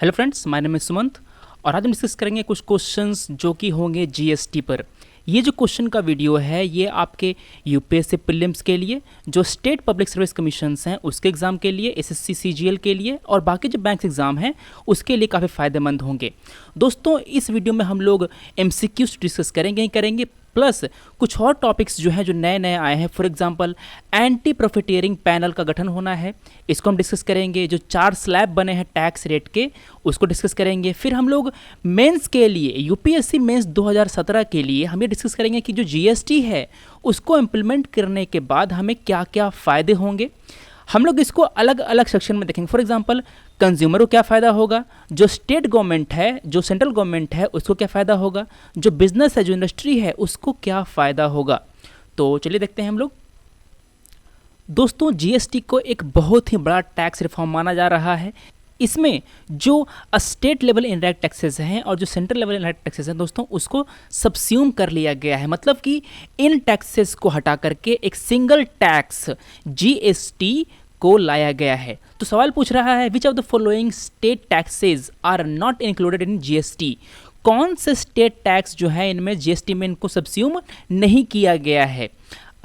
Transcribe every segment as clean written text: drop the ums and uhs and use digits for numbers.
Hello friends, my name is Sumant और आज हम डिस्कस करेंगे कुछ क्वेश्चंस जो कि होंगे जीएसटी पर। ये जो क्वेश्चन का वीडियो है ये आपके यूपीएससी प्रीलिम्स के लिए, जो स्टेट पब्लिक सर्विस कमीशंस हैं उसके एग्ज़ाम के लिए, एसएससी सीजीएल के लिए और बाकी जो बैंक एग्ज़ाम हैं उसके लिए काफ़ी फ़ायदेमंद होंगे। दोस्तों, इस वीडियो में हम लोग एमसीक्यूज डिस्कस करेंगे ही करेंगे, प्लस कुछ और टॉपिक्स जो हैं जो नए नए आए हैं। For example anti profiteering panel का गठन होना है, इसको हम डिस्कस करेंगे। जो 4 स्लैब बने हैं टैक्स रेट के, उसको डिस्कस करेंगे। फिर हम लोग मेंस के लिए, यूपीएससी मेंस 2017 के लिए हम ये डिस्कस करेंगे कि जो जीएसटी है उसको इम्प्लीमेंट करने के बाद हमें क्या क्या फ़ायदे होंगे। हम लोग इसको अलग अलग सेक्शन में देखेंगे। फॉर एग्जांपल कंज्यूमर को क्या फ़ायदा होगा, जो स्टेट गवर्नमेंट है, जो सेंट्रल गवर्नमेंट है उसको क्या फ़ायदा होगा, जो बिजनेस है, जो इंडस्ट्री है उसको क्या फ़ायदा होगा। तो चलिए देखते हैं हम लोग। दोस्तों, जीएसटी को एक बहुत ही बड़ा टैक्स रिफॉर्म माना जा रहा है। इसमें जो स्टेट लेवल इनडायरेक्ट टैक्सेस हैं और जो सेंट्रल लेवल इनडायरेक्ट टैक्सेस हैं दोस्तों, उसको सबस्यूम कर लिया गया है। मतलब कि इन टैक्सेस को हटा करके एक सिंगल टैक्स जीएसटी को लाया गया है। तो सवाल पूछ रहा है, which of the following state taxes are not included in GST. कौन से स्टेट टैक्स जो है इनमें जीएसटी में इनको सबस्यूम नहीं किया गया है।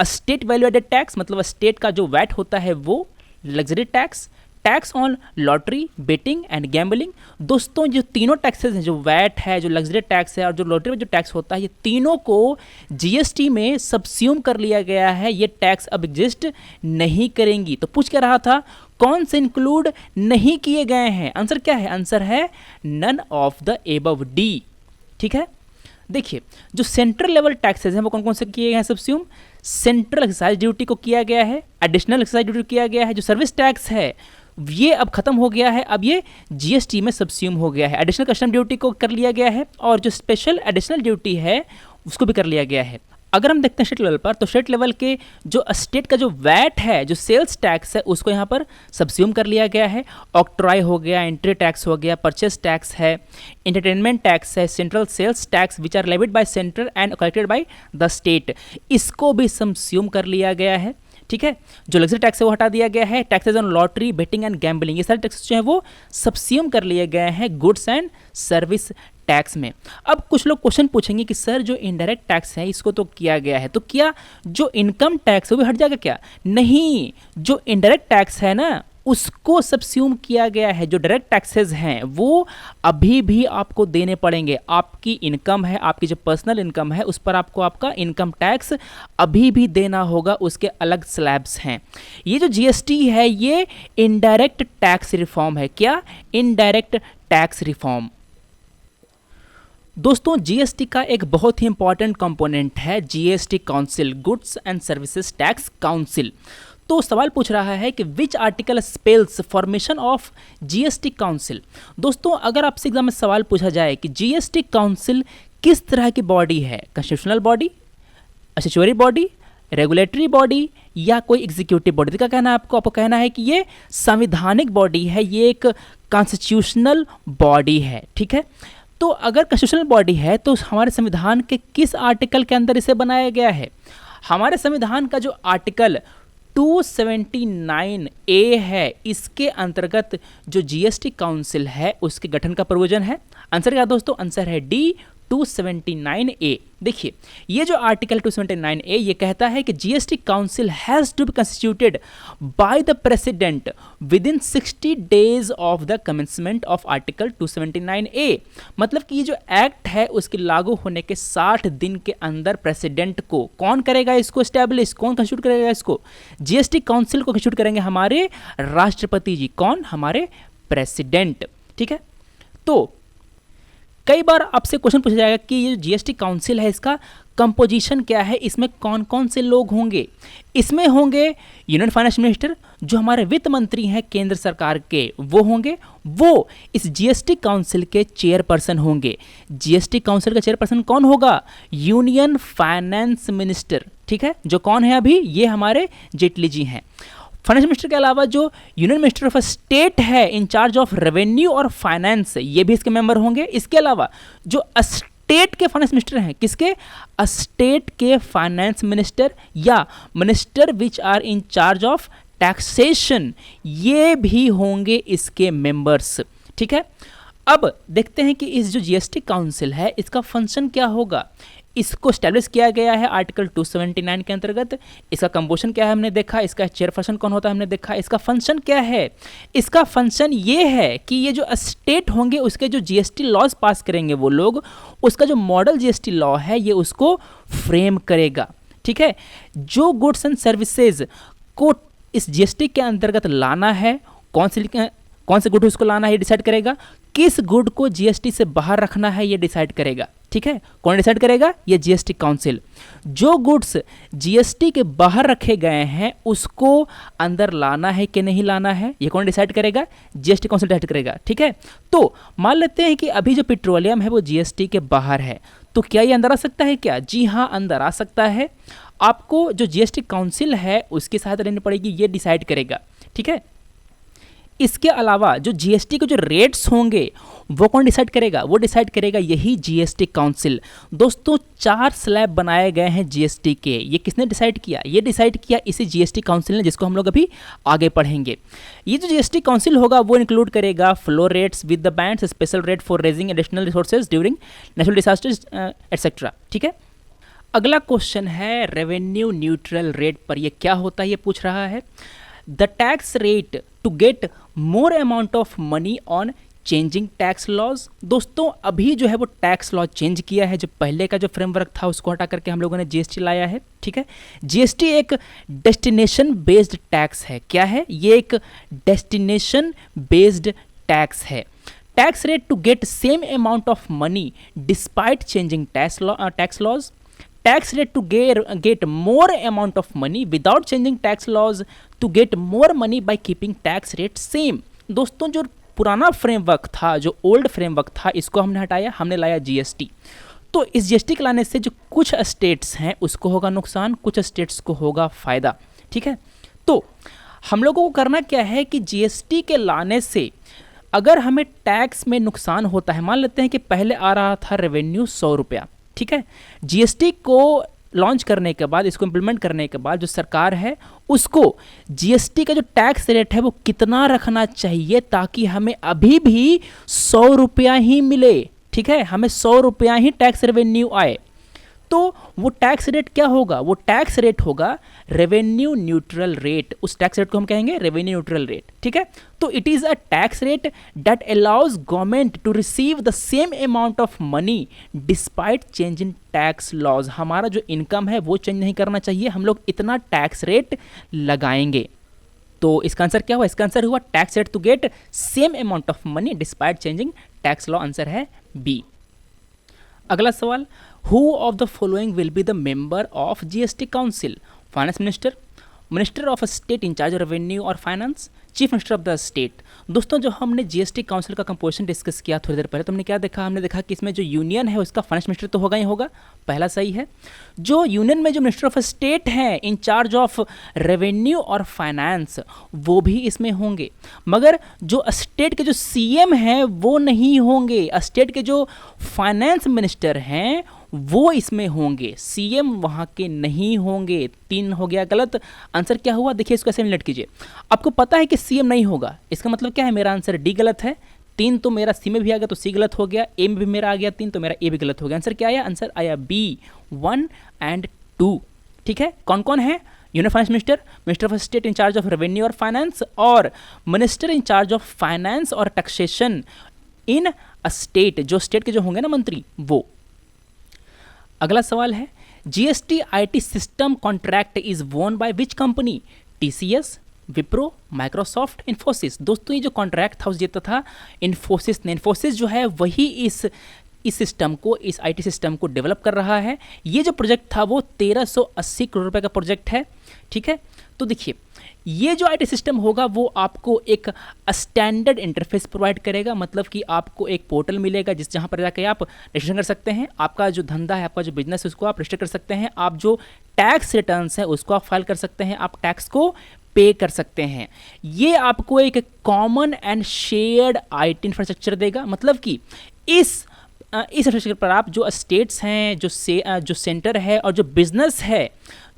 स्टेट वैल्यू एडेड टैक्स, मतलब स्टेट का जो वैट होता है वो, luxury tax, tax on lottery, betting and gambling. दोस्तों, जो तीनों टैक्सेस हैं, जो वैट है, जो लग्जरी टैक्स है और जो लॉटरी में जो टैक्स होता है, ये तीनों को जीएसटी में सबस्यूम कर लिया गया है। ये टैक्स अब एग्जिस्ट नहीं करेंगी। तो पूछ क्या रहा था, कौन से इंक्लूड नहीं किए गए हैं। आंसर क्या है, आंसर है none of the above, D. ठीक है, देखिए जो सेंट्रल लेवल टैक्सेस हैं वो कौन कौन से किए गए हैं सबस्यूम। सेंट्रल एक्साइज ड्यूटी को किया गया है, एडिशनल एक्साइज ड्यूटी किया गया है, जो सर्विस टैक्स है ये अब खत्म हो गया है, अब ये जीएसटी में सबस्यूम हो गया है। एडिशनल कस्टम ड्यूटी को कर लिया गया है और जो स्पेशल एडिशनल ड्यूटी है उसको भी कर लिया गया है। अगर हम देखते हैं स्टेट लेवल पर, तो स्टेट लेवल के जो स्टेट का जो वैट है, जो सेल्स टैक्स है, उसको यहाँ पर सबस्यूम कर लिया गया है। ऑक्ट्रॉय हो गया, एंट्री टैक्स हो गया, परचेस टैक्स है, एंटरटेनमेंट टैक्स है, central sales tax which are levied by centre and collected by the state, इसको भी सबस्यूम कर लिया गया है। ठीक है, जो लग्जरी टैक्स है वो हटा दिया गया है। Taxes on lottery, betting and gambling, ये सारे टैक्सेस जो हैं वो सबस्यूम कर लिए गए हैं गुड्स एंड सर्विस टैक्स में। अब कुछ लोग क्वेश्चन पूछेंगे कि सर जो इनडायरेक्ट टैक्स है इसको तो किया गया है, तो क्या जो इनकम टैक्स है वो भी हट जाएगा क्या। नहीं, जो इनडायरेक्ट टैक्स है ना उसको सबस्यूम किया गया है। जो डायरेक्ट टैक्सेस हैं वो अभी भी आपको देने पड़ेंगे। आपकी इनकम है, आपकी जो पर्सनल इनकम है उस पर आपको आपका इनकम टैक्स अभी भी देना होगा, उसके अलग स्लैब्स हैं। ये जो जीएसटी है ये इनडायरेक्ट टैक्स रिफॉर्म है। क्या, इनडायरेक्ट टैक्स रिफॉर्म। दोस्तों, जीएसटी का एक बहुत ही इंपॉर्टेंट कंपोनेंट है GST council, goods and services tax council. तो सवाल पूछ रहा है कि which article spells formation of GST council. दोस्तों, अगर आपसे एग्जाम में सवाल पूछा जाए कि जीएसटी काउंसिल किस तरह की बॉडी है, constitutional body, statutory body, regulatory body या कोई एग्जीक्यूटिव बॉडी, तो क्या कहना है आपको कहना है कि ये संवैधानिक बॉडी है, ये एक कॉन्स्टिट्यूशनल बॉडी है। ठीक है, तो अगर कॉन्स्टिट्यूशनल बॉडी है तो हमारे संविधान के किस आर्टिकल के अंदर इसे बनाया गया है। हमारे संविधान का जो आर्टिकल 279A है, इसके अंतर्गत जो जीएसटी काउंसिल है उसके गठन का प्रोविजन है। आंसर क्या दोस्तों, आंसर है डी, 279A। देखिए ये जो आर्टिकल 279A ये कहता है कि GST council has to be constituted by the president within 60 days of the commencement of article 279A। मतलब कि ये जो एक्ट है उसके लागू होने के 60 दिन के अंदर प्रेसिडेंट को, कौन करेगा इसको एस्टैब्लिश, कौन कंस्टिट्यूट करेगा इसको, जीएसटी काउंसिल को कंस्टिट्यूट करेंगे हमारे राष्ट्रपति जी। कौन, हमारे प्रेसिडेंट। ठीक है, तो कई बार आपसे क्वेश्चन पूछा जाएगा कि ये जीएसटी काउंसिल है इसका कंपोजिशन क्या है, इसमें कौन कौन से लोग होंगे। इसमें होंगे यूनियन फाइनेंस मिनिस्टर, जो हमारे वित्त मंत्री हैं केंद्र सरकार के, वो होंगे, वो इस जीएसटी काउंसिल के चेयरपर्सन होंगे। जीएसटी काउंसिल का चेयरपर्सन कौन होगा, यूनियन फाइनेंस मिनिस्टर। ठीक है, जो कौन है अभी, ये हमारे जेटली जी हैं। फाइनेंस मिनिस्टर के अलावा जो यूनियन मिनिस्टर ऑफ स्टेट है इन चार्ज ऑफ रेवेन्यू और फाइनेंस, ये भी इसके मेंबर होंगे। इसके अलावा जो स्टेट के फाइनेंस मिनिस्टर हैं, किसके, स्टेट के फाइनेंस मिनिस्टर या minister which are in charge of taxation, ये भी होंगे इसके मेंबर्स। ठीक है, अब देखते हैं कि इस जो जीएसटी काउंसिल है इसका फंक्शन क्या होगा। इसको स्टैब्लिश किया गया है आर्टिकल 279 के अंतर्गत। इसका कंपोजिशन क्या है हमने देखा, इसका चेयरपर्सन कौन होता है हमने देखा। इसका फंक्शन क्या है, इसका फंक्शन ये है कि ये जो स्टेट होंगे उसके जो जीएसटी लॉज पास करेंगे वो लोग, उसका जो मॉडल जीएसटी लॉ है ये उसको फ्रेम करेगा। ठीक है, जो गुड्स एंड सर्विसेज को इस जीएसटी के अंतर्गत लाना है, कौन से गुड उसको लाना है ये डिसाइड करेगा, किस गुड को जीएसटी से बाहर रखना है ये डिसाइड करेगा। ठीक है, कौन डिसाइड करेगा, ये जीएसटी काउंसिल। जो गुड्स जीएसटी के बाहर रखे गए हैं उसको अंदर लाना है कि नहीं लाना है ये कौन डिसाइड करेगा, जीएसटी काउंसिल डिसाइड करेगा। ठीक है, तो मान लेते हैं कि अभी जो पेट्रोलियम है वो जीएसटी के बाहर है, तो क्या ये अंदर आ सकता है क्या, जी हाँ अंदर आ सकता है। आपको जो जीएसटी काउंसिल है उसकी सहायता लेनी पड़ेगी, ये डिसाइड करेगा। ठीक है, इसके अलावा जो जीएसटी के जो रेट्स होंगे वो कौन डिसाइड करेगा, वो डिसाइड करेगा यही जीएसटी काउंसिल। दोस्तों 4 स्लैब बनाए गए हैं जीएसटी के, ये किसने डिसाइड किया, ये डिसाइड किया इसी जीएसटी काउंसिल ने, जिसको हम लोग अभी आगे पढ़ेंगे। ये जो जीएसटी काउंसिल होगा वो इंक्लूड करेगा floor rates with the bands, special rate for raising additional resources during natural disasters etcetera. ठीक है, अगला क्वेश्चन है रेवेन्यू न्यूट्रल रेट पर, ये क्या होता है ये पूछ रहा है। The tax rate to get more amount of money on changing tax laws. दोस्तों अभी जो है वो टैक्स लॉ चेंज किया है, जो पहले का जो फ्रेमवर्क था उसको हटा करके हम लोगों ने जीएसटी लाया है। ठीक है, जीएसटी एक डेस्टिनेशन बेस्ड टैक्स है। क्या है ये, एक डेस्टिनेशन बेस्ड टैक्स है। Tax rate to get same amount of money despite changing tax laws, tax rate to get more amount of money without changing tax laws to get more money by keeping tax rate same। दोस्तों जो पुराना framework था, जो old framework था, इसको हमने हटाया, हमने लाया जीएसटी। तो इस जीएसटी के लाने से जो कुछ स्टेट्स हैं उसको होगा नुकसान, कुछ स्टेट्स को होगा फायदा। ठीक है, तो हम लोगों को करना क्या है कि जीएसटी के लाने से अगर हमें टैक्स में नुकसान होता है, मान लेते हैं कि पहले आ रहा था रेवेन्यू 100 रुपया। ठीक है, जीएसटी को लॉन्च करने के बाद, इसको इंप्लीमेंट करने के बाद जो सरकार है उसको जीएसटी का जो टैक्स रेट है वो कितना रखना चाहिए ताकि हमें अभी भी 100 रुपया ही मिले। ठीक है, हमें 100 रुपया ही टैक्स रेवेन्यू आए। तो वो टैक्स रेट क्या होगा, वो टैक्स रेट होगा रेवेन्यू न्यूट्रल रेट। उस टैक्स रेट को हम कहेंगे रेवेन्यू न्यूट्रल रेट। ठीक है, तो it is a tax rate that allows government to receive the same amount of money despite change in tax laws. हमारा जो इनकम है वो चेंज नहीं करना चाहिए, हम लोग इतना टैक्स रेट लगाएंगे। तो इसका आंसर क्या हुआ, इसका आंसर हुआ tax rate to get same amount of money despite changing tax law. Answer है बी। अगला सवाल, Who of the following will be the member of GST Council? Finance Minister, Minister of a State in charge of Revenue or Finance, Chief Minister of the State। दोस्तों जो हमने GST council का composition discuss किया थोड़ी देर पहले, तो हमने क्या देखा, हमने देखा कि इसमें जो यूनियन है उसका फाइनेंस मिनिस्टर तो होगा ही होगा, पहला सही है। जो यूनियन में जो मिनिस्टर ऑफ स्टेट हैं इन चार्ज ऑफ रेवेन्यू और फाइनेंस वो भी इसमें होंगे, मगर जो स्टेट के जो सीएम हैं वो नहीं होंगे। स्टेट के जो फाइनेंस मिनिस्टर हैं वो इसमें होंगे, सीएम वहाँ के नहीं होंगे। 3 हो गया गलत। आंसर क्या हुआ, देखिए इसको ऐसे रिलेट कीजिए। आपको पता है कि सीएम नहीं होगा, इसका मतलब क्या है, मेरा आंसर डी गलत है। 3 तो मेरा सी में भी आ गया तो सी गलत हो गया, ए में भी मेरा आ गया 3 तो मेरा ए भी गलत हो गया। आंसर क्या आया, आंसर आया बी 1 और 2। ठीक है, कौन कौन है, union finance minister, minister of state in charge of revenue और फाइनेंस, और minister in charge of finance और टैक्सेशन इन अ स्टेट, जो स्टेट के जो होंगे ना मंत्री वो। अगला सवाल है, GST IT system contract is won by which company, TCS, Wipro, Microsoft, Infosys. दोस्तों ये जो कॉन्ट्रैक्ट था उस जीता था इन्फोसिस ने। इन्फोसिस जो है वही इस सिस्टम को, इस आईटी सिस्टम को डेवलप कर रहा है। ये जो प्रोजेक्ट था वो 1380 करोड़ रुपए का प्रोजेक्ट है। ठीक है, तो देखिए ये जो आईटी सिस्टम होगा वो आपको एक स्टैंडर्ड इंटरफेस प्रोवाइड करेगा, मतलब कि आपको एक पोर्टल मिलेगा जिस जहाँ पर जाकर आप रजिस्टर कर सकते हैं, आपका जो धंधा है, आपका जो बिजनेस है उसको आप रजिस्टर कर सकते हैं, आप जो टैक्स रिटर्न्स है उसको आप फाइल कर सकते हैं, आप टैक्स को पे कर सकते हैं। ये आपको एक common and shared IT infrastructure देगा, मतलब कि इस इस इंफ्रास्ट्रक्चर पर आप जो स्टेट्स हैं, जो सेंटर है और जो बिजनेस है,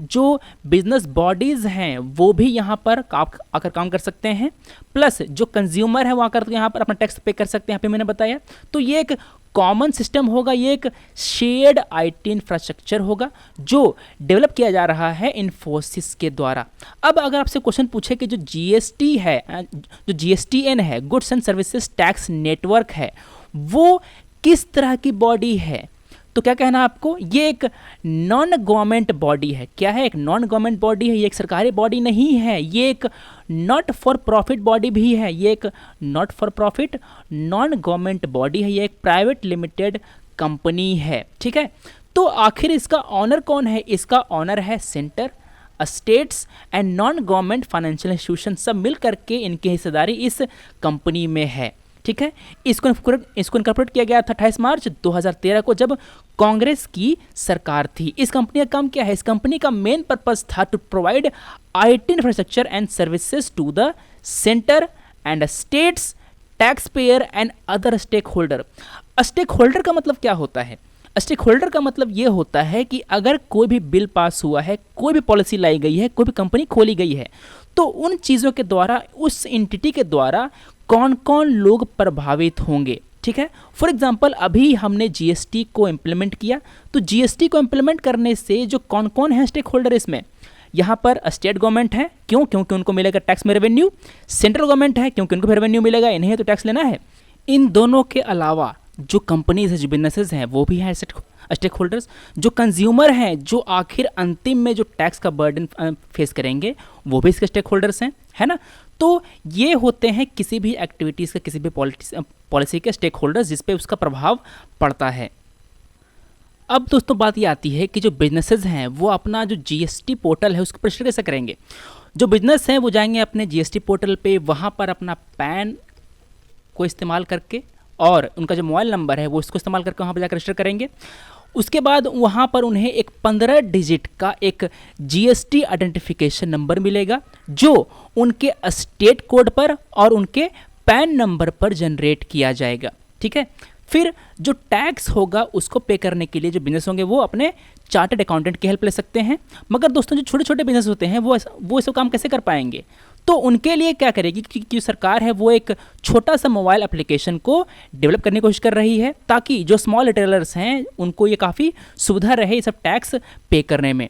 जो बिजनेस बॉडीज़ हैं वो भी यहाँ पर आकर काम कर सकते हैं, प्लस जो कंज्यूमर है वो आकर यहाँ पर अपना टैक्स पे कर सकते हैं। यहाँ पे मैंने बताया, तो ये एक कॉमन सिस्टम होगा, ये एक शेयर्ड आईटी इंफ्रास्ट्रक्चर होगा जो डेवलप किया जा रहा है इन्फोसिस के द्वारा। अब अगर आपसे क्वेश्चन पूछे कि जो जीएसटी है, जो जीएसटीएन है, goods and services tax network है, वो किस तरह की बॉडी है, तो क्या कहना आपको, ये एक नॉन गवर्नमेंट बॉडी है। क्या है? एक नॉन गवर्नमेंट बॉडी है, ये एक सरकारी बॉडी नहीं है, ये एक नॉट फॉर प्रॉफिट बॉडी भी है, ये एक not for profit non government body है, ये एक प्राइवेट लिमिटेड कंपनी है। ठीक है, तो आखिर इसका ऑनर कौन है? इसका ऑनर है centre, states and non government financial institution, सब मिल करके इनकी हिस्सेदारी इस कंपनी में है। ठीक है, इसको इनकॉर्पोरेट किया गया था 28 मार्च 2013 को, जब कांग्रेस की सरकार थी। इस कंपनी का काम क्या है? इस कंपनी का मेन पर्पस था to provide IT infrastructure and services to the centre and states, taxpayer and other stakeholder. Stakeholder का मतलब क्या होता है? स्टेक होल्डर का मतलब ये होता है कि अगर कोई भी बिल पास हुआ है, कोई भी पॉलिसी लाई गई है, कोई भी कंपनी खोली गई है, तो उन चीज़ों के द्वारा, उस एंटिटी के द्वारा कौन कौन लोग प्रभावित होंगे। ठीक है, फॉर एग्जांपल अभी हमने जीएसटी को इम्प्लीमेंट किया, तो जीएसटी को इम्प्लीमेंट करने से जो कौन कौन है स्टेक होल्डर इसमें, यहाँ पर स्टेट गवर्नमेंट है, क्यों? क्योंकि उनको मिलेगा टैक्स में रेवेन्यू। सेंट्रल गवर्नमेंट है, क्योंकि उनको रेवेन्यू मिलेगा, इन्हें तो टैक्स लेना है। इन दोनों के अलावा जो कंपनीज है, जो बिजनेसेस हैं, वो भी हैं स्टेक होल्डर्स। जो कंज्यूमर हैं, जो आखिर अंतिम में जो टैक्स का बर्डन फेस करेंगे, वो भी इसके स्टेक होल्डर्स हैं, है ना। तो ये होते हैं किसी भी एक्टिविटीज़ के, किसी भी पॉलिसी के स्टेक होल्डर्स जिस पे उसका प्रभाव पड़ता है। अब दोस्तों बात ये आती है कि जो बिजनेसेस हैं वो अपना जो जीएसटी पोर्टल है उसको रजिस्टर कैसे करेंगे। जो बिजनेस हैं वो जाएंगे अपने जीएसटी पोर्टल पे, वहाँ पर अपना पैन को इस्तेमाल करके और उनका जो मोबाइल नंबर है वो इसको इस्तेमाल करके वहाँ पर जाकर रजिस्टर करेंगे। उसके बाद वहाँ पर उन्हें एक 15 डिजिट का एक जीएसटी आइडेंटिफिकेशन नंबर मिलेगा, जो उनके स्टेट कोड पर और उनके पैन नंबर पर जनरेट किया जाएगा। ठीक है, फिर जो टैक्स होगा उसको पे करने के लिए जो बिजनेस होंगे वो अपने चार्टर्ड अकाउंटेंट की हेल्प ले सकते हैं। मगर दोस्तों जो छोटे छोटे बिजनेस होते हैं वो सब काम कैसे कर पाएंगे? तो उनके लिए क्या करेगी कि सरकार है वो एक छोटा सा मोबाइल एप्लीकेशन को डेवलप करने की कोशिश कर रही है, ताकि जो स्मॉल रिटेलर्स हैं उनको ये काफ़ी सुविधा रहे ये सब टैक्स पे करने में।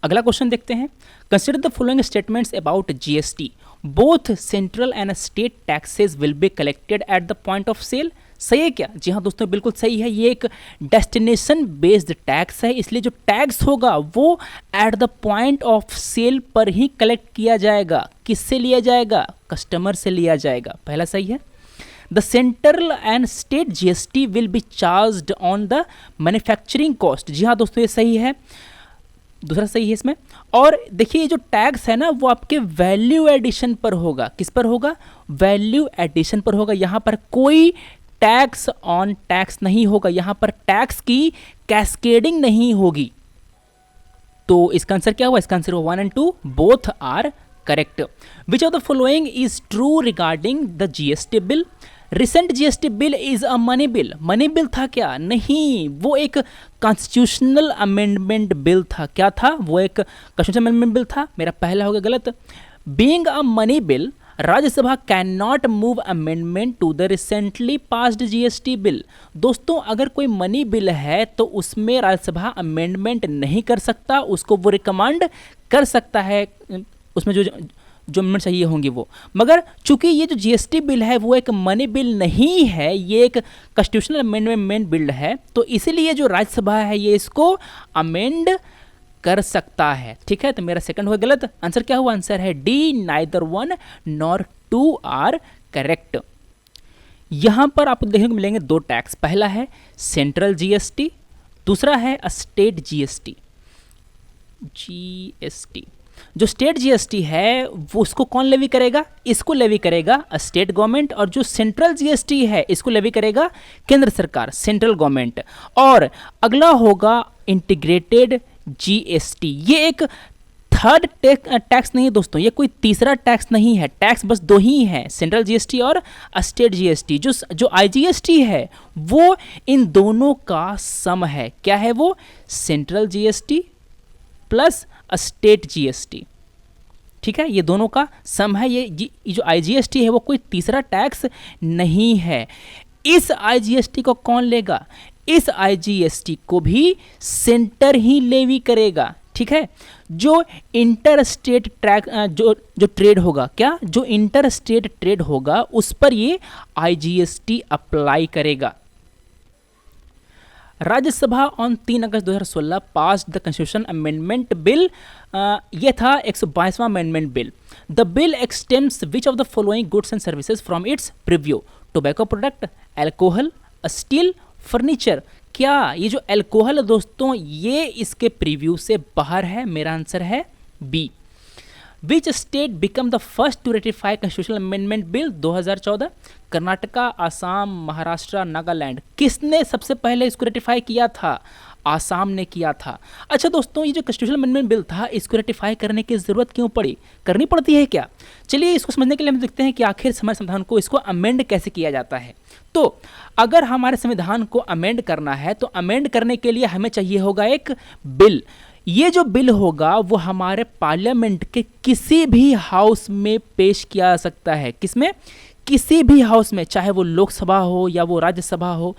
अगला क्वेश्चन देखते हैं। Consider the following statements about GST, both central and state taxes will be collected at the point of sale. सही है क्या? जी हाँ दोस्तों, बिल्कुल सही है। ये एक डेस्टिनेशन बेस्ड टैक्स है, इसलिए जो टैक्स होगा वो at the point of sale पर ही कलेक्ट किया जाएगा। किससे लिया जाएगा? कस्टमर से लिया जाएगा। पहला सही है। The central and state GST will be charged on the manufacturing cost. जी हाँ दोस्तों, ये सही है। दूसरा सही है इसमें। और देखिए जो टैक्स है ना वो आपके वैल्यू एडिशन पर होगा। किस पर होगा? वैल्यू एडिशन पर होगा। यहाँ पर कोई टैक्स ऑन टैक्स नहीं होगा, यहाँ पर टैक्स की कैस्केडिंग नहीं होगी। तो इसका आंसर क्या हुआ? इसका आंसर हुआ 1 and 2 both are correct. Which of the following is true regarding the GST bill? Recent GST bill is a money bill. Money bill था क्या? नहीं, वो एक कॉन्स्टिट्यूशनल अमेंडमेंट बिल था। क्या था? वो एक कॉन्स्टिट्यूशनल अमेंडमेंट बिल था। मेरा पहला होगा गलत। Being a money bill, Rajya Sabha cannot move amendment to the recently passed GST bill. दोस्तों अगर कोई मनी बिल है तो उसमें राज्यसभा अमेंडमेंट नहीं कर सकता, उसको वो रिकमेंड कर सकता है, उसमें जो अमेंडमेंट चाहिए होंगी वो। मगर चूंकि ये जो जीएसटी बिल है वो एक मनी बिल नहीं है, ये एक कॉन्स्टिट्यूशनल अमेंडमेंट बिल है, तो इसीलिए जो राज्यसभा है ये इसको अमेंड कर सकता है। ठीक है, तो मेरा सेकंड हुआ गलत। आंसर क्या हुआ? आंसर है D, neither 1 nor 2 are correct. यहां पर आपको देखने को मिलेंगे दो टैक्स। पहला है सेंट्रल जीएसटी, दूसरा है स्टेट जीएसटी। जो स्टेट जीएसटी है वो उसको कौन लेवी करेगा? इसको लेवी करेगा स्टेट गवर्नमेंट, और जो सेंट्रल जीएसटी है इसको लेवी करेगा केंद्र सरकार, सेंट्रल गवर्नमेंट। और अगला होगा इंटीग्रेटेड जीएसटी। ये एक थर्ड टैक्स नहीं है दोस्तों, ये कोई तीसरा टैक्स नहीं है, टैक्स बस दो ही है, सेंट्रल जीएसटी और स्टेट जीएसटी। जो आईजीएसटी है वो इन दोनों का सम है। क्या है वो? Central GST plus state GST. ठीक है, ये दोनों का सम है। ये जो आईजीएसटी है वो कोई तीसरा टैक्स नहीं है। इस आईजीएसटी को कौन लेगा? इस आईजीएसटी को भी सेंटर ही लेवी करेगा। ठीक है, जो इंटर स्टेट जो ट्रेड होगा, क्या जो इंटर स्टेट ट्रेड होगा उस पर ये आईजीएसटी अप्लाई करेगा। Rajya Sabha on 3 August 2016 pass the constitution amendment bill. ये था 122वां amendment bill. The bill extends which of the following goods and services from its preview? Tobacco product, alcohol, steel, furniture. क्या ये जो अल्कोहल है दोस्तों ये इसके प्रीव्यू से बाहर है? मेरा आंसर है B. Which state become the first to ratify constitutional amendment bill 2014? Karnataka, Assam, Maharashtra, Nagaland. किसने सबसे पहले इसको रेटिफाई किया था? आसाम ने किया था। अच्छा दोस्तों, ये जो कॉन्स्टिट्यूशनल अमेंडमेंट बिल था इसको रेटिफाई करने की ज़रूरत क्यों पड़ी? करनी पड़ती है क्या? चलिए इसको समझने के लिए हम देखते हैं कि आखिर हमारे संविधान को इसको अमेंड कैसे किया जाता है। तो अगर हमारे संविधान को अमेंड करना है तो अमेंड करने के लिए हमें चाहिए होगा एक बिल। ये जो बिल होगा वो हमारे पार्लियामेंट के किसी भी हाउस में पेश किया जा सकता है। किसमें? किसी भी हाउस में, चाहे वो लोकसभा हो या वो राज्यसभा हो,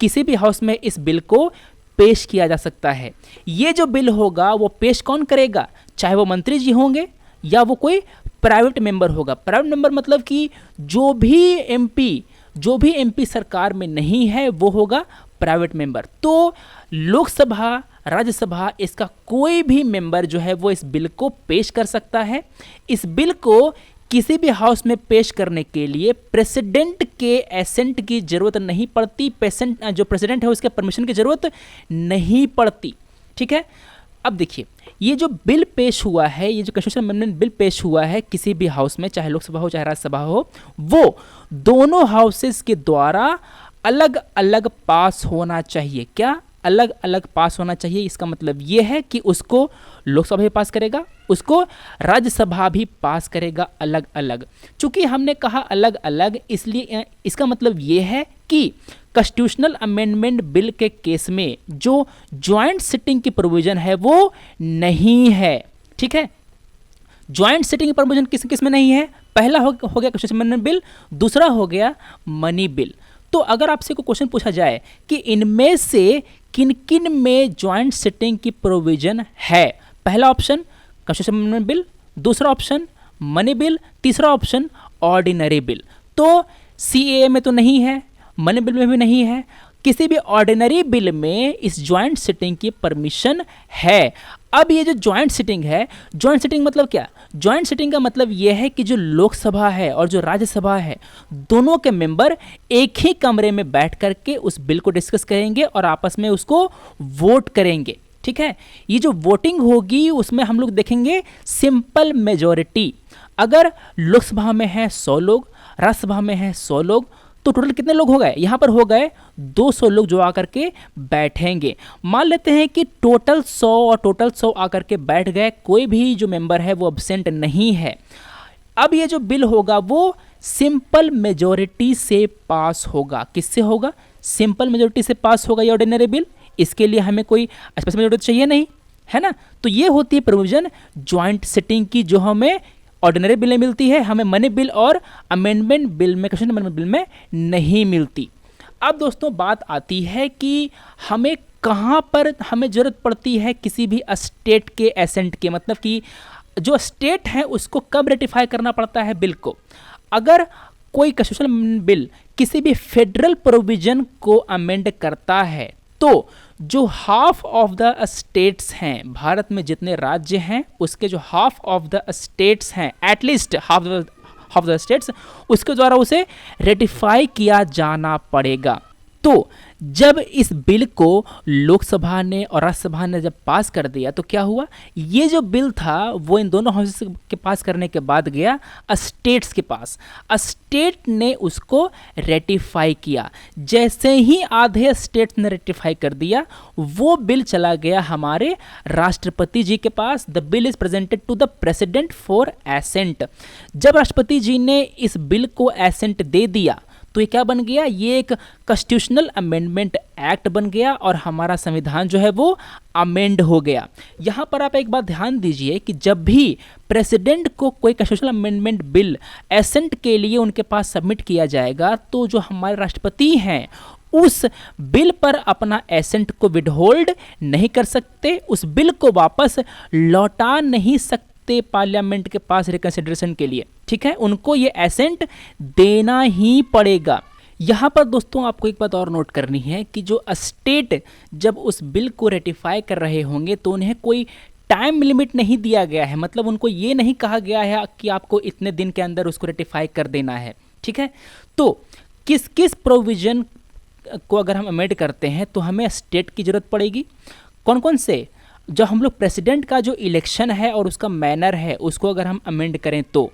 किसी भी हाउस में इस बिल को पेश किया जा सकता है। ये जो बिल होगा वो पेश कौन करेगा? चाहे वो मंत्री जी होंगे या वो कोई प्राइवेट मेंबर होगा। प्राइवेट मेंबर मतलब कि जो भी एमपी सरकार में नहीं है वो होगा प्राइवेट मेंबर। तो लोकसभा, राज्यसभा, इसका कोई भी मेंबर जो है वो इस बिल को पेश कर सकता है। इस बिल को किसी भी हाउस में पेश करने के लिए प्रेसिडेंट के एसेंट की जरूरत नहीं पड़ती। जो प्रेसिडेंट है उसके परमिशन की जरूरत नहीं पड़ती। ठीक है, अब देखिए ये जो बिल पेश हुआ है, ये जो कॉन्स्टिट्यूशन अमेंडमेंट बिल पेश हुआ है किसी भी हाउस में, चाहे लोकसभा हो चाहे राज्यसभा हो, वो दोनों हाउसेस के द्वारा अलग अलग पास होना चाहिए। क्या? अलग अलग पास होना चाहिए। इसका मतलब ये है कि उसको लोकसभा भी पास करेगा, उसको राज्यसभा भी पास करेगा अलग अलग। चूंकि हमने कहा अलग अलग, इसलिए इसका मतलब ये है कि कॉन्स्टिट्यूशनल अमेंडमेंट बिल के केस में जो ज्वाइंट सिटिंग की प्रोविजन है वो नहीं है। ठीक है, ज्वाइंट सिटिंग की प्रोविजन किस किस में नहीं है? पहला हो गया कॉन्स्टिट्यूशनल अमेंडमेंट बिल, दूसरा हो गया मनी बिल। तो अगर आपसे कोई क्वेश्चन पूछा जाए कि इनमें से किन किन में ज्वाइंट सिटिंग की प्रोविजन है, पहला ऑप्शन कॉन्स्टिट्यूशनल अमेंडमेंट बिल, दूसरा ऑप्शन मनी बिल, तीसरा ऑप्शन ऑर्डिनरी बिल। तो सीएए में तो नहीं है, मनी बिल में भी नहीं है, किसी भी ऑर्डिनरी बिल में इस ज्वाइंट सिटिंग की परमिशन है। अब ये जो ज्वाइंट सिटिंग है, ज्वाइंट सिटिंग मतलब क्या? ज्वाइंट सिटिंग का मतलब ये है कि जो लोकसभा है और जो राज्यसभा है दोनों के मेंबर एक ही कमरे में बैठ करके उस बिल को डिस्कस करेंगे और आपस में उसको वोट करेंगे। ठीक है, ये जो वोटिंग होगी उसमें हम लोग देखेंगे सिंपल मेजॉरिटी। अगर लोकसभा में है 100 लोग, राज्यसभा में है 100 लोग, तो टोटल कितने लोग हो गए? यहाँ पर हो गए 200 लोग जो आकर के बैठेंगे। मान लेते हैं कि टोटल 100 और टोटल 100 आकर के बैठ गए, कोई भी जो मेंबर है वो एब्सेंट नहीं है। अब ये जो बिल होगा वो सिंपल मेजॉरिटी से पास होगा। किससे होगा? सिंपल मेजॉरिटी से पास होगा ये ऑर्डिनरी बिल। इसके लिए हमें कोई स्पेशल मेजॉरिटी चाहिए नहीं, है ना। तो ये होती है प्रोविजन ज्वाइंट सिटिंग की, जो हमें ऑर्डिनरी बिल में मिलती है, हमें मनी बिल और अमेंडमेंट बिल में, कॉन्स्टिट्यूशनल अमेंडमेंट बिल में नहीं मिलती। अब दोस्तों बात आती है कि हमें कहाँ पर हमें ज़रूरत पड़ती है किसी भी स्टेट के एसेंट के, मतलब कि जो स्टेट है उसको कब रेटिफाई करना पड़ता है बिल को। अगर कोई कॉन्स्टिट्यूशनल बिल किसी भी फेडरल प्रोविजन को अमेंड करता है तो जो हाफ ऑफ द स्टेट्स हैं, भारत में जितने राज्य हैं उसके जो हाफ ऑफ द स्टेट्स हैं, एटलीस्ट हाफ द स्टेट्स, उसके द्वारा उसे रेटिफाई किया जाना पड़ेगा। तो जब इस बिल को लोकसभा ने और राज्यसभा ने जब पास कर दिया तो क्या हुआ, ये जो बिल था वो इन दोनों हाउसेस के पास करने के बाद गया स्टेट्स के पास। स्टेट ने उसको रेटिफाई किया। जैसे ही आधे स्टेट्स ने रेटिफाई कर दिया, वो बिल चला गया हमारे राष्ट्रपति जी के पास। The bill is presented to the president for assent. जब राष्ट्रपति जी ने इस बिल को एसेंट दे दिया तो ये क्या बन गया, ये एक कॉन्स्टिट्यूशनल अमेंडमेंट एक्ट बन गया और हमारा संविधान जो है वो अमेंड हो गया। यहां पर आप एक बात ध्यान दीजिए कि जब भी प्रेसिडेंट को कोई कॉन्स्टिट्यूशनल अमेंडमेंट बिल एसेंट के लिए उनके पास सबमिट किया जाएगा, तो जो हमारे राष्ट्रपति हैं उस बिल पर अपना एसेंट को विदहोल्ड नहीं कर सकते, उस बिल को वापस लौटा नहीं सकते पार्लियामेंट के पास रिकंसिडरेशन के लिए। ठीक है, उनको ये एसेंट देना ही पड़ेगा। यहां पर दोस्तों आपको एक बात और नोट करनी है कि जो स्टेट जब उस बिल को रेटिफाई कर रहे होंगे तो उन्हें कोई टाइम लिमिट नहीं दिया गया है। मतलब उनको ये नहीं कहा गया है कि आपको इतने दिन के अंदर उसको रेटिफाई कर देना है। ठीक है, तो किस किस प्रोविजन को अगर हम अमेंड करते हैं तो हमें स्टेट की जरूरत पड़ेगी। कौन कौन से, जो हम लोग प्रेसिडेंट का जो इलेक्शन है और उसका मैनर है उसको अगर हम अमेंड करें तो,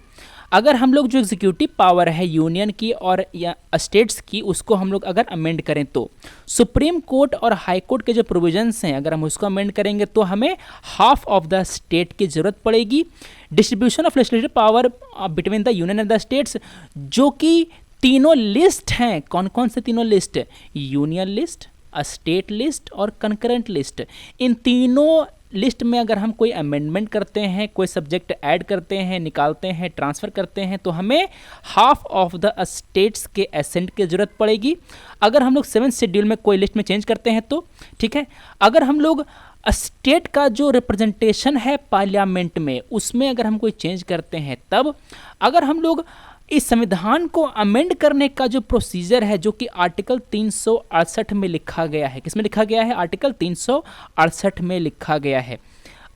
अगर हम लोग जो एग्जीक्यूटिव पावर है यूनियन की और या स्टेट्स की उसको हम लोग अगर अमेंड करें तो, सुप्रीम कोर्ट और हाई कोर्ट के जो प्रोविजंस हैं अगर हम उसको अमेंड करेंगे तो हमें हाफ ऑफ द स्टेट की जरूरत पड़ेगी। Distribution of legislative power between the union and the states, जो कि तीनों लिस्ट हैं। कौन कौन से तीनों list, union list, state list और कंकरेंट लिस्ट। इन तीनों लिस्ट में अगर हम कोई अमेंडमेंट करते हैं, कोई सब्जेक्ट ऐड करते हैं, निकालते हैं, ट्रांसफ़र करते हैं तो हमें हाफ ऑफ द स्टेट्स के एसेंट की ज़रूरत पड़ेगी। अगर हम लोग 7th शेड्यूल में कोई लिस्ट में चेंज करते हैं तो, ठीक है, अगर हम लोग स्टेट का जो रिप्रेजेंटेशन है पार्लियामेंट में उसमें अगर हम कोई चेंज करते हैं तब, अगर हम लोग इस संविधान को अमेंड करने का जो प्रोसीजर है जो कि आर्टिकल 368 में लिखा गया है, किसमें लिखा गया है, आर्टिकल 368 में लिखा गया है,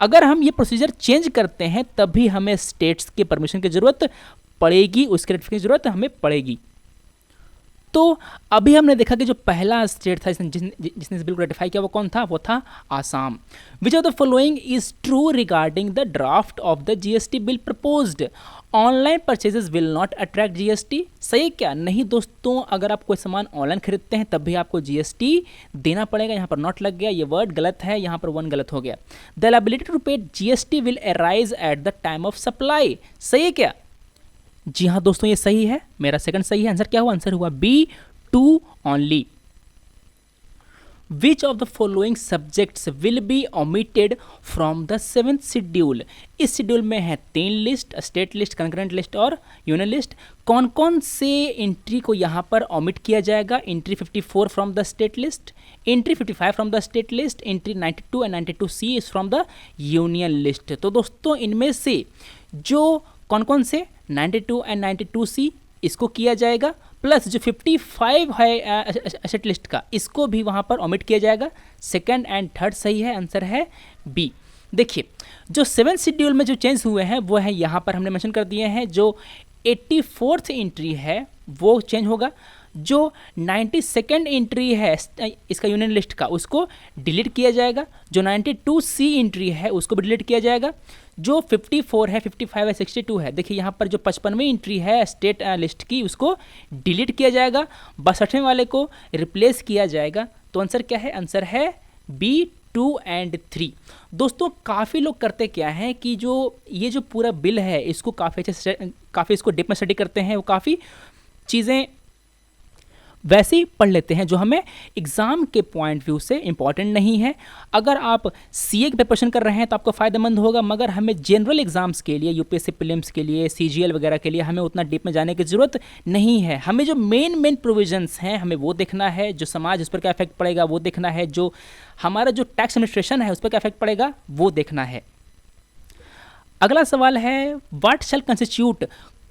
अगर हम ये प्रोसीजर चेंज करते हैं तभी हमें स्टेट्स के परमिशन की जरूरत पड़ेगी, उसके रेटिफिकेशन की जरूरत हमें पड़ेगी। तो अभी हमने देखा कि जो पहला स्टेट था जिसने इस बिल को रेटिफाई किया वो कौन था, वो था आसाम। विच of the following is true regarding the draft of the GST bill proposed, online purchases will not attract GST. सही क्या, नहीं दोस्तों, अगर आप कोई सामान ऑनलाइन खरीदते हैं तब भी आपको जीएसटी देना पड़ेगा। यहाँ पर नॉट लग गया, ये वर्ड गलत है, यहाँ पर वन गलत हो गया। द लायबिलिटी टू पे GST will arise at the time of supply. सही क्या, जी हाँ दोस्तों ये सही है, मेरा सेकंड सही है। आंसर क्या हुआ, आंसर हुआ B, 2 only. Which of the following subjects will be omitted from the 7th schedule. इस शेड्यूल में है 3 list, state list, concurrent list और यूनियन लिस्ट। कौन कौन से एंट्री को यहाँ पर ओमिट किया जाएगा, entry 54 from the state list, entry 55 from the state list, entry 92 and 92C is from the union list. तो दोस्तों इनमें से जो कौन कौन से 92 एंड 92C इसको किया जाएगा, प्लस जो 55 है एसेट लिस्ट का इसको भी वहाँ पर ओमिट किया जाएगा। सेकंड एंड थर्ड सही है, आंसर है बी। देखिए जो 7th शेड्यूल में जो चेंज हुए हैं वो है यहाँ पर हमने मेंशन कर दिए हैं। जो 84th एंट्री है वो चेंज होगा, जो 92nd एंट्री है इसका यूनियन लिस्ट का उसको डिलीट किया जाएगा, जो 92C एंट्री है उसको भी डिलीट किया जाएगा, जो 54 है, 55 है, 62 है, देखिए यहाँ पर जो 55वीं एंट्री है स्टेट लिस्ट की उसको डिलीट किया जाएगा, 62वें वाले को रिप्लेस किया जाएगा। तो आंसर क्या है, आंसर है बी, 2 एंड 3। दोस्तों काफ़ी लोग करते क्या हैं कि जो ये जो पूरा बिल है इसको काफ़ी इसको डीप में स्टडी करते हैं, वो काफ़ी चीज़ें वैसे ही पढ़ लेते हैं जो हमें एग्ज़ाम के पॉइंट व्यू से इंपॉर्टेंट नहीं है। अगर आप सीए की प्रिपरेशन कर रहे हैं तो आपको फ़ायदेमंद होगा, मगर हमें जनरल एग्जाम्स के लिए, यूपीएससी प्रीलिम्स के लिए, सीजीएल वगैरह के लिए हमें उतना डीप में जाने की ज़रूरत नहीं है। हमें जो मेन प्रोविजंस हैं हमें वो देखना है, जो समाज उस पर क्या इफेक्ट पड़ेगा वो देखना है, जो हमारा जो टैक्स एडमिनिस्ट्रेशन है उस पर क्या इफेक्ट पड़ेगा वो देखना है। अगला सवाल है, what shall constitute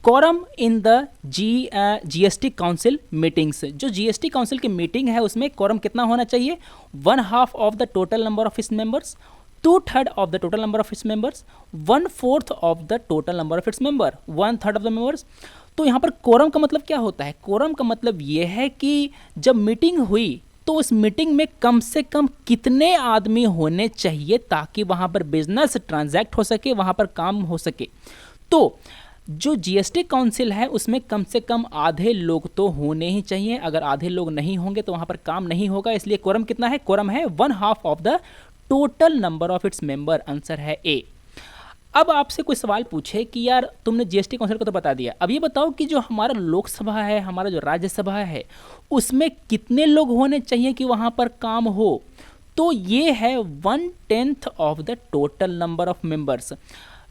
quorum in the GST council meetings. जो जीएसटी काउंसिल की मीटिंग है उसमें कोरम कितना होना चाहिए, 1/2 of the total number of its members, 2/3 of the total number of its members, 1/4 of the total number of its member, 1/3 of the members. तो यहाँ पर कोरम का मतलब क्या होता है, कोरम का मतलब ये है कि जब मीटिंग हुई तो उस मीटिंग में कम से कम कितने आदमी होने चाहिए ताकि वहाँ पर बिजनेस ट्रांजैक्ट हो सके, वहाँ पर काम हो सके। तो जो जीएसटी काउंसिल है उसमें कम से कम आधे लोग तो होने ही चाहिए। अगर आधे लोग नहीं होंगे तो वहाँ पर काम नहीं होगा। इसलिए कोरम कितना है? कोरम है 1/2 of the total number of its member. Answer है ए। अब आपसे कोई सवाल पूछे कि यार तुमने जीएसटी काउंसिल को तो बता दिया, अब ये बताओ कि जो हमारा लोकसभा है, हमारा जो राज्यसभा है, उसमें कितने लोग होने चाहिए कि वहाँ पर काम हो? तो ये है 1/10 of the total number of members.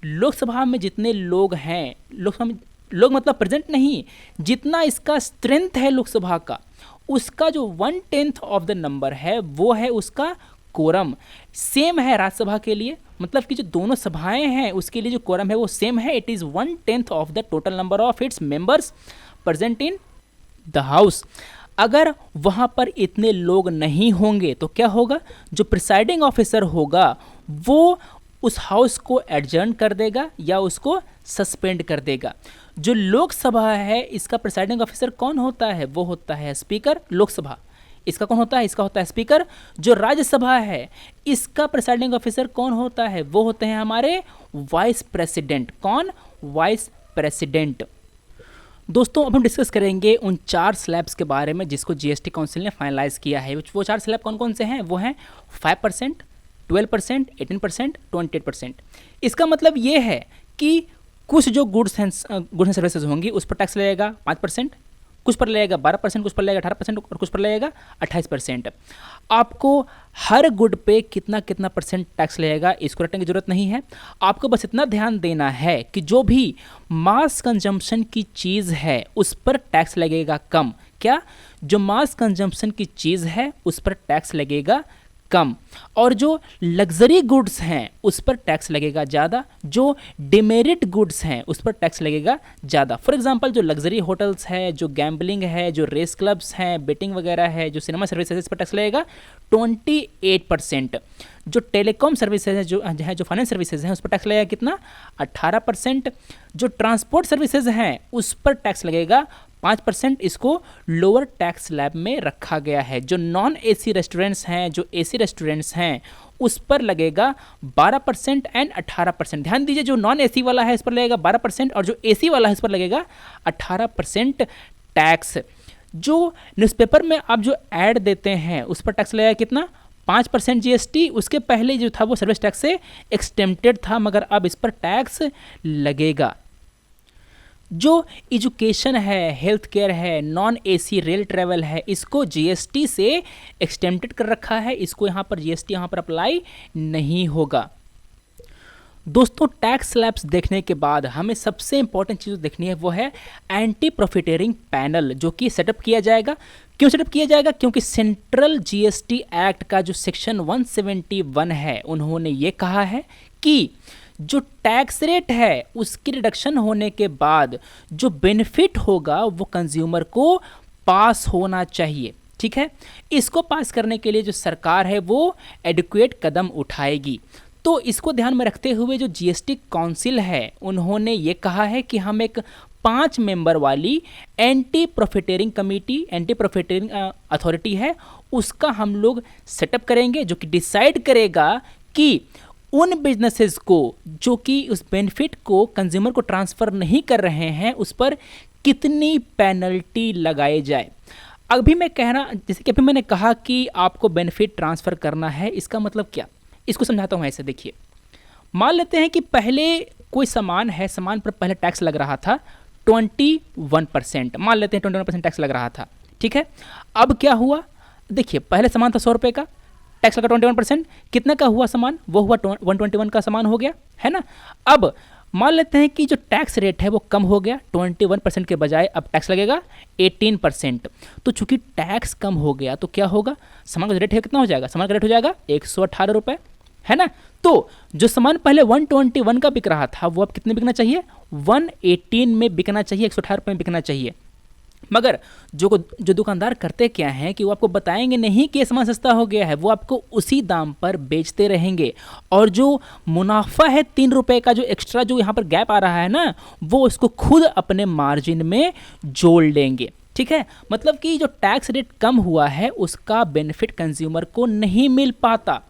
Lok Sabha में जितने लोग हैं, लोकसभा में लोग मतलब प्रेजेंट नहीं, जितना इसका स्ट्रेंथ है लोकसभा का, उसका जो 1/10 ऑफ द नंबर है वो है उसका कोरम। सेम है राज्यसभा के लिए, मतलब कि जो दोनों सभाएं हैं उसके लिए जो कोरम है वो सेम है। It is 1/10 of the total number of its members present in the house. अगर वहाँ पर इतने लोग नहीं होंगे तो क्या होगा? जो प्रिसाइडिंग ऑफिसर होगा वो उस हाउस को एडजर्न कर देगा या उसको सस्पेंड कर देगा। जो लोकसभा है इसका प्रिसाइडिंग ऑफिसर कौन होता है? वो होता है स्पीकर। लोकसभा इसका कौन होता है? इसका होता है स्पीकर। जो राज्यसभा है इसका प्रिसाइडिंग ऑफिसर कौन होता है? वो होते हैं हमारे वाइस प्रेसिडेंट। कौन? Vice president. दोस्तों अब हम डिस्कस करेंगे उन 4 स्लैब्स के बारे में जिसको जीएसटी काउंसिल ने फाइनलाइज किया है। वो 4 स्लैब कौन कौन से हैं? वो हैं 5%, 12%, 18%, 28%। इसका मतलब ये है कि कुछ जो गुड्स एंड सर्विसेज होंगी उस पर टैक्स लगेगा 5%, कुछ पर लगेगा 12%, कुछ पर लगेगा 18% और कुछ पर लगेगा 28%। आपको हर गुड पे कितना कितना परसेंट टैक्स लगेगा इसको रटने की जरूरत नहीं है। आपको बस इतना ध्यान देना है कि जो भी मास कंजम्पशन की चीज़ है उस पर टैक्स लगेगा कम। क्या? जो मास कंजम्पशन की चीज़ है उस पर टैक्स लगेगा कम, और जो लग्जरी गुड्स हैं उस पर टैक्स लगेगा ज़्यादा, जो डिमेरिट गुड्स हैं उस पर टैक्स लगेगा ज़्यादा। फॉर एग्जांपल जो लग्जरी होटल्स है, जो गैम्बलिंग है, जो रेस क्लब्स हैं, बेटिंग वगैरह है, जो सिनेमा सर्विसेज इस पर टैक्स लगेगा 28%। जो टेलीकॉम सर्विसेज है, जो फाइनेंस सर्विसेज हैं उस पर टैक्स लगेगा कितना? 18%। जो ट्रांसपोर्ट सर्विसेज हैं उस पर टैक्स लगेगा 5%। इसको लोअर टैक्स स्लैब में रखा गया है। जो नॉन एसी रेस्टोरेंट्स हैं, जो एसी रेस्टोरेंट्स हैं उस पर लगेगा 12% एंड 18%। ध्यान दीजिए, जो नॉन एसी वाला है इस पर लगेगा 12% और जो एसी वाला है इस पर लगेगा 18% टैक्स। जो न्यूज़पेपर में आप जो ऐड देते हैं उस पर टैक्स लगेगा कितना? 5% जीएसटी। उसके पहले जो था वो सर्विस टैक्स से एक्सटेम्प्टेड था, मगर अब इस पर टैक्स लगेगा। जो एजुकेशन है, हेल्थ केयर है, नॉन एसी रेल ट्रैवल है, इसको जीएसटी से एक्सटेम्प्टेड कर रखा है। इसको यहाँ पर जीएसटी यहाँ पर अप्लाई नहीं होगा। दोस्तों टैक्स स्लैब्स देखने के बाद हमें सबसे इंपॉर्टेंट चीज़ देखनी है वो है एंटी प्रॉफिटेरिंग पैनल, जो कि सेटअप किया जाएगा। क्यों सेटअप किया जाएगा? क्योंकि सेंट्रल जीएसटी एक्ट का जो सेक्शन 171 है उन्होंने ये कहा है कि जो टैक्स रेट है उसकी रिडक्शन होने के बाद जो बेनिफिट होगा वो कंज्यूमर को पास होना चाहिए। ठीक है, इसको पास करने के लिए जो सरकार है वो एडिक्वेट कदम उठाएगी। तो इसको ध्यान में रखते हुए जो जीएसटी काउंसिल है उन्होंने ये कहा है कि हम एक 5 मेंबर वाली एंटी प्रॉफिटेरिंग कमेटी, एंटी प्रॉफिटेरिंग अथॉरिटी है, उसका हम लोग सेटअप करेंगे, जो कि डिसाइड करेगा कि उन बिजनेसेस को जो कि उस बेनिफिट को कंज्यूमर को ट्रांसफ़र नहीं कर रहे हैं उस पर कितनी पेनल्टी लगाई जाए। अभी मैं कहना, जैसे कि अभी मैंने कहा कि आपको बेनिफिट ट्रांसफ़र करना है, इसका मतलब क्या? इसको समझाता हूँ ऐसे। देखिए, मान लेते हैं कि पहले कोई सामान है, सामान पर पहले टैक्स लग रहा था 21%, मान लेते हैं 21% टैक्स लग रहा था। ठीक है, अब क्या हुआ? देखिए, पहले सामान था 100 रुपये का, टैक्स लगा 21%, कितने का हुआ सामान? वो हुआ 121 का सामान हो गया, है ना। अब मान लेते हैं कि जो टैक्स रेट है वो कम हो गया, 21% के बजाय अब टैक्स लगेगा 18%। तो चूंकि टैक्स कम हो गया तो क्या होगा? सामान का रेट है कितना हो जाएगा? सामान का रेट हो जाएगा 118 रुपये, है ना। तो जो सामान पहले 121 का बिक रहा था वो अब कितने बिकना चाहिए? 118 में बिकना चाहिए, 118 रुपये में बिकना चाहिए। मगर जो दुकानदार करते क्या हैं कि वो आपको बताएंगे नहीं कि ये सामान सस्ता हो गया है, वो आपको उसी दाम पर बेचते रहेंगे, और जो मुनाफा है 3 रुपये का, जो एक्स्ट्रा जो यहाँ पर गैप आ रहा है ना, वो उसको खुद अपने मार्जिन में जोड़ लेंगे। ठीक है, मतलब कि जो टैक्स रेट कम हुआ है उसका बेनिफिट कंज्यूमर को नहीं मिल पाता।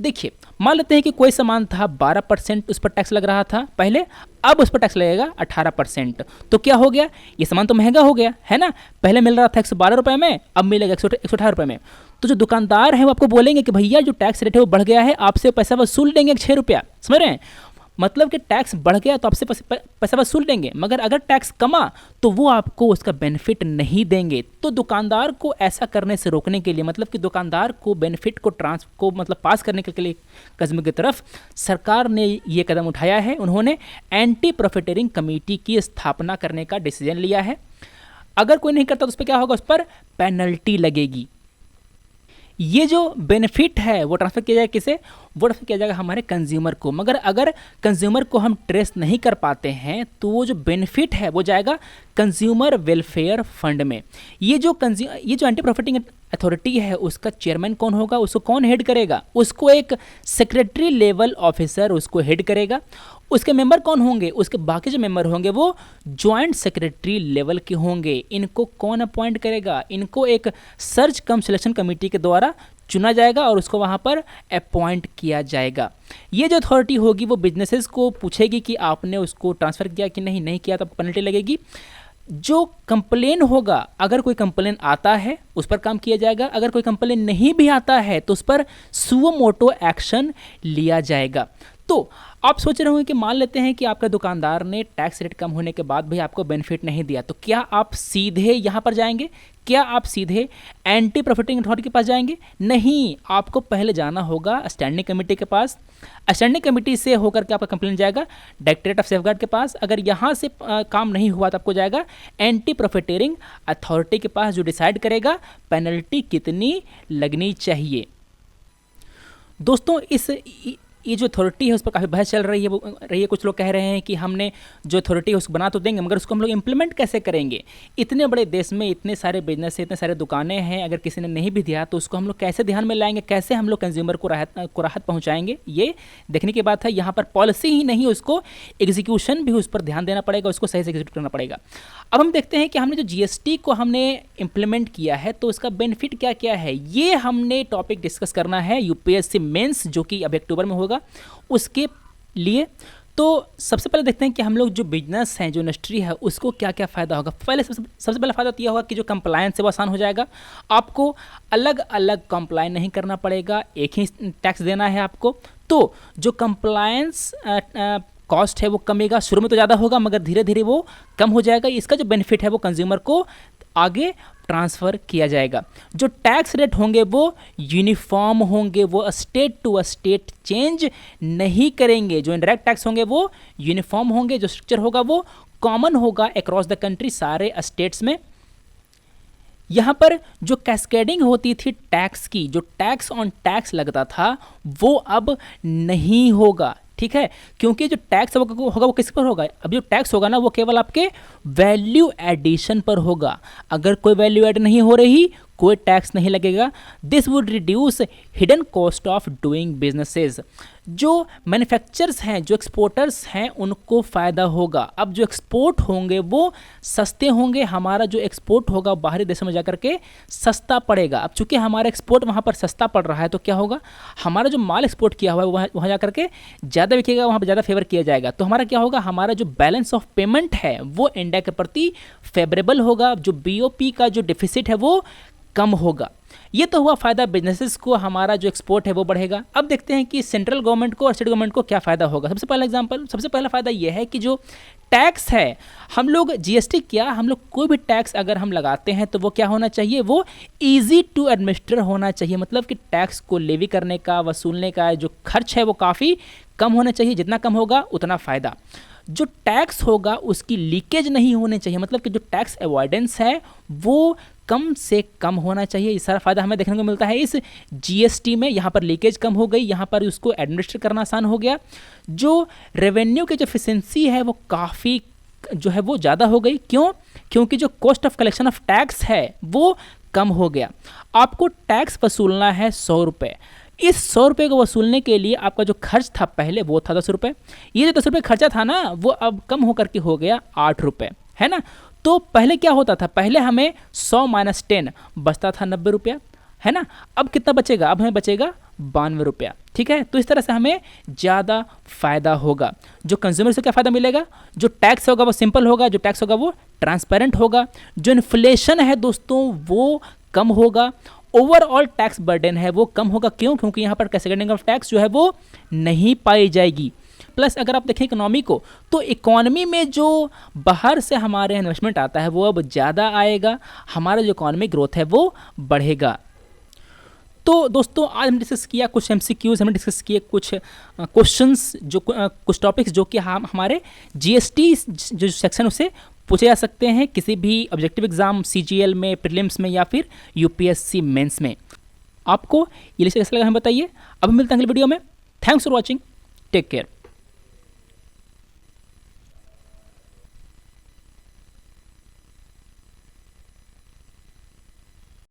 देखिए, मान लेते हैं कि कोई सामान था 12% उस पर टैक्स लग रहा था पहले, अब उस पर टैक्स लगेगा 18%। तो क्या हो गया, ये सामान तो महंगा हो गया है ना। पहले मिल रहा था 112 रुपये में, अब मिलेगा 118 रुपये में। तो जो दुकानदार है वो आपको बोलेंगे कि भैया जो टैक्स रेट है वो बढ़ गया है, आपसे पैसा वसूल लेंगे 6 रुपया। समझ रहे हैं, मतलब कि टैक्स बढ़ गया तो आपसे पैसा वसूल देंगे, मगर अगर टैक्स कमा तो वो आपको उसका बेनिफिट नहीं देंगे। तो दुकानदार को ऐसा करने से रोकने के लिए, मतलब कि दुकानदार को बेनिफिट को मतलब पास करने के लिए कंज्यूमर की तरफ सरकार ने ये कदम उठाया है। उन्होंने एंटी प्रॉफिटियरिंग कमेटी की स्थापना करने का डिसीजन लिया है। अगर कोई नहीं करता तो उस पर क्या होगा, उस पर पेनल्टी लगेगी। ये जो बेनिफिट है वो ट्रांसफ़र किया जाएगा किसे, वो ट्रांसफ़र किया जाएगा हमारे कंज्यूमर को। मगर अगर कंज्यूमर को हम ट्रेस नहीं कर पाते हैं तो वो जो बेनिफिट है वो जाएगा कंज्यूमर वेलफेयर फंड में। ये जो एंटी प्रॉफिटिंग अथॉरिटी है उसका चेयरमैन कौन होगा, उसको कौन हेड करेगा, उसको एक सेक्रेटरी लेवल ऑफिसर उसको हेड करेगा। उसके मेंबर कौन होंगे, उसके बाकी जो मेंबर होंगे वो जॉइंट सेक्रेटरी लेवल के होंगे। इनको कौन अपॉइंट करेगा, इनको एक सर्च कम सिलेक्शन कमेटी के द्वारा चुना जाएगा और उसको वहाँ पर अपॉइंट किया जाएगा। ये जो अथॉरिटी होगी वो बिजनेसेस को पूछेगी कि आपने उसको ट्रांसफ़र किया कि नहीं किया तो पेनल्टी लगेगी। जो कंप्लेन होगा, अगर कोई कंप्लेन आता है उस पर काम किया जाएगा, अगर कोई कंप्लेन नहीं भी आता है तो उस पर सुओ मोटो एक्शन लिया जाएगा। तो आप सोच रहे होंगे कि मान लेते हैं कि आपका दुकानदार ने टैक्स रेट कम होने के बाद भी आपको बेनिफिट नहीं दिया, तो क्या आप सीधे यहाँ पर जाएंगे, क्या आप सीधे एंटी प्रॉफिटिंग अथॉरिटी के पास जाएंगे? नहीं, आपको पहले जाना होगा स्टैंडिंग कमेटी के पास। स्टैंडिंग कमेटी से होकर के आपका कंप्लेंट जाएगा डायरेक्टरेट ऑफ सेफगार्ड के पास। अगर यहाँ से काम नहीं हुआ तो आपको जाएगा एंटी प्रॉफिटियरिंग अथॉरिटी के पास, जो डिसाइड करेगा पेनल्टी कितनी लगनी चाहिए। दोस्तों, ये जो अथॉरिटी है उस पर काफ़ी बहस चल रही है। कुछ लोग कह रहे हैं कि हमने जो अथॉरिटी है उसको बना तो देंगे, मगर उसको हम लोग इम्प्लीमेंट कैसे करेंगे? इतने बड़े देश में इतने सारे बिजनेस है, इतने सारे दुकानें हैं, अगर किसी ने नहीं भी दिया तो उसको हम लोग कैसे ध्यान में लाएंगे, कैसे हम लोग कंज्यूमर को राहत पहुँचाएंगे? ये देखने की बात है। यहाँ पर पॉलिसी ही नहीं, उसको एग्जीक्यूशन भी उस पर ध्यान देना पड़ेगा, उसको सही से एग्जीक्यूट करना पड़ेगा। अब हम देखते हैं कि हमने जो जीएसटी को हमने इम्प्लीमेंट किया है तो उसका बेनिफिट क्या क्या है, ये हमने टॉपिक डिस्कस करना है यूपीएससी मेंस, जो कि अब अक्टूबर में होगा, उसके लिए। तो सबसे पहले देखते हैं कि हम लोग जो बिजनेस हैं, जो इंडस्ट्री है, उसको क्या क्या फ़ायदा होगा। पहले सबसे पहला फ़ायदा तो यह होगा कि जो कंप्लायंस है वो आसान हो जाएगा। आपको अलग अलग कंप्लाइन नहीं करना पड़ेगा, एक ही टैक्स देना है आपको। तो जो कंप्लायंस कॉस्ट है वो कमेगा, शुरू में तो ज़्यादा होगा मगर धीरे धीरे वो कम हो जाएगा। इसका जो बेनिफिट है वो कंज्यूमर को आगे ट्रांसफ़र किया जाएगा। जो टैक्स रेट होंगे वो यूनिफॉर्म होंगे, वो स्टेट टू स्टेट चेंज नहीं करेंगे। जो इनडायरेक्ट टैक्स होंगे वो यूनिफॉर्म होंगे, जो स्ट्रक्चर होगा वो कॉमन होगा अक्रॉस द कंट्री, सारे स्टेट्स में। यहाँ पर जो कैस्केडिंग होती थी टैक्स की, जो टैक्स ऑन टैक्स लगता था वो अब नहीं होगा, ठीक है, क्योंकि जो टैक्स होगा वो किस पर होगा? अब जो टैक्स होगा ना वो केवल आपके वैल्यू एडिशन पर होगा। अगर कोई वैल्यू एड नहीं हो रही, कोई टैक्स नहीं लगेगा। This would reduce hidden cost of doing businesses. जो मैन्युफैक्चरर्स हैं, जो एक्सपोर्टर्स हैं, उनको फ़ायदा होगा। अब जो एक्सपोर्ट होंगे वो सस्ते होंगे, हमारा जो एक्सपोर्ट होगा बाहरी देशों में जाकर के सस्ता पड़ेगा। अब चूंकि हमारा एक्सपोर्ट वहाँ पर सस्ता पड़ रहा है तो क्या होगा, हमारा जो माल एक्सपोर्ट किया हुआ है वहाँ जाकर के ज़्यादा बिकेगा, वहाँ पर ज़्यादा फेवर किया जाएगा। तो हमारा क्या होगा, हमारा जो बैलेंस ऑफ पेमेंट है वो इंडिया के प्रति फेवरेबल होगा। जो बीओपी का जो डिफिसिट है वो कम होगा। ये तो हुआ फ़ायदा बिजनेसेस को, हमारा जो एक्सपोर्ट है वो बढ़ेगा। अब देखते हैं कि सेंट्रल गवर्नमेंट को और स्टेट गवर्नमेंट को क्या फ़ायदा होगा। सबसे पहला फ़ायदा ये है कि जो टैक्स है, हम लोग जीएसटी क्या, हम लोग कोई भी टैक्स अगर हम लगाते हैं तो वो क्या होना चाहिए, वो ईजी टू एडमिनिस्टर होना चाहिए। मतलब कि टैक्स को लेवी करने का, वसूलने का जो खर्च है वो काफ़ी कम होना चाहिए। जितना कम होगा उतना फ़ायदा। जो टैक्स होगा उसकी लीकेज नहीं होनी चाहिए, मतलब कि जो टैक्स अवॉइडेंस है वो कम से कम होना चाहिए। ये सारा फ़ायदा हमें देखने को मिलता है इस जीएसटी में। यहाँ पर लीकेज कम हो गई, यहाँ पर उसको एडमिनिस्ट्रेट करना आसान हो गया। जो रेवेन्यू की जो एफिशिएंसी है वो काफ़ी जो है वो ज़्यादा हो गई। क्यों? क्योंकि जो cost of collection of tax है वो कम हो गया। आपको टैक्स वसूलना है 100 रुपये। इस 100 रुपये को वसूलने के लिए आपका जो खर्च था पहले वो था 10 रुपये। ये जो 10 रुपये खर्चा था ना वो अब कम होकर के हो गया 8 रुपये, है ना। तो पहले क्या होता था, पहले हमें 100 माइनस 10 बचता था 90 रुपया, है ना। अब कितना बचेगा, अब हमें बचेगा 92 रुपया, ठीक है। तो इस तरह से हमें ज़्यादा फायदा होगा। जो कंज्यूमर से क्या फ़ायदा मिलेगा, जो टैक्स होगा वो सिंपल होगा, जो टैक्स होगा वो ट्रांसपेरेंट होगा, जो इन्फ्लेशन है दोस्तों वो कम होगा, ओवरऑल टैक्स बर्डन है वो कम होगा। क्यों, क्योंकि यहाँ पर कैस्केडिंग इनकम टैक्स जो है वो नहीं पाई जाएगी। प्लस अगर आप देखें इकोनॉमी को, तो इकोनॉमी में जो बाहर से हमारे इन्वेस्टमेंट आता है वो अब ज़्यादा आएगा, हमारा जो इकोनॉमिक ग्रोथ है वो बढ़ेगा। तो दोस्तों आज हमने डिस्कस किया कुछ MCQs, हमने डिस्कस किए कुछ क्वेश्चंस, जो कुछ टॉपिक्स जो कि हम हमारे GST जो सेक्शन उसे पूछे जा सकते हैं किसी भी ऑब्जेक्टिव एग्जाम, CGL में, प्रीलिम्स में या फिर UPSC मेंस में। आपको ये लेक्चर कैसा लगा हमें बताइए। अब मिलते हैं अगले वीडियो में। Thanks for watching, take care.